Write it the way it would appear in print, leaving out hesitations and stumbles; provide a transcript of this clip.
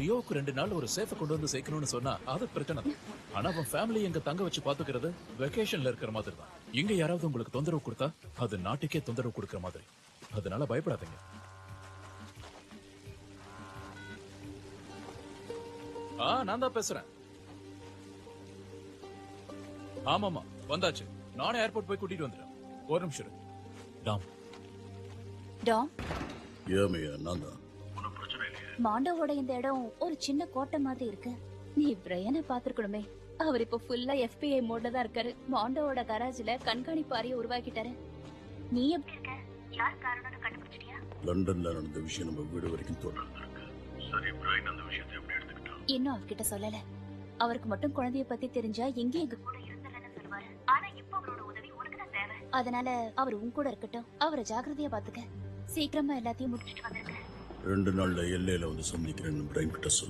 ரியோவுக்கு 2 நாள் ஒரு சேஃப கொண்டு வந்து சேர்க்கணும்னு சொன்னா அது பிரச்சனை தான். ஆனா அவன் ஃபேமிலி எங்க தங்க வச்சு பாத்துக்கிறது வெக்கேஷன்ல இருக்கிற மாதிரி தான். இங்க யாராவது உங்களுக்கு தொந்தரவு கொடுத்தா அது நாட்டுக்கே தொந்தரவு கொடுக்கிற மாதிரி. அதனால பயப்படாதீங்க. நான் தான் பேசுறேன். ஆமாமா வந்தாச்சு. நானே ஏர்போர்ட் போய் கூட்டிட்டு வந்துட்டேன். ஒரு நிமிஷம் இரு. டாம். டாம், ஏமையா நான் தான். மாண்டோவோட இந்த இடம் ஒரு சின்ன கோட்டை மாதிரி இருக்கு. நீ பிரையனை பாத்துருக்கணுமே. அவர் இப்ப ஃபுல்லா FBI மோட்ல தான் இருக்காரு. மாண்டோவோட கராஜ்ல கண்காணிப்பு அறைய உருவாக்கிட்டாரு. நீ எப்படி இருக்க? யார் காரணம்னு கண்டுபிடிச்சிட்டியா? லண்டன்ல நடந்த விஷயம் நம்ம வீடு வரைக்கும் தொடர்ந்து இருக்கு. சரி, பிரைன் அந்த விஷயத்தை எப்படி எடுத்துக்கிட்டான்? இன்னும் அவர்கிட்ட சொல்லல. அவருக்கு மட்டும் குழந்தைய பத்தி தெரிஞ்சா எங்க எங்க கூட இருந்தலன்னு சொல்லுவாரு. ஆனா இப்ப அவரோட உதவி உனக்கு தான் தேவை. அதனால அவர் உன் கூட இருக்கட்டும். அவரை ஜாக்கிரதையா பாத்துக்க. சீக்கிரமா எல்லாத்தையும் முடிச்சிட்டு வந்துருக்க. 2 நாள்ல எல்லையில வந்து சந்திக்கிறேன்னு பிரைன் கிட்ட சொல்லு.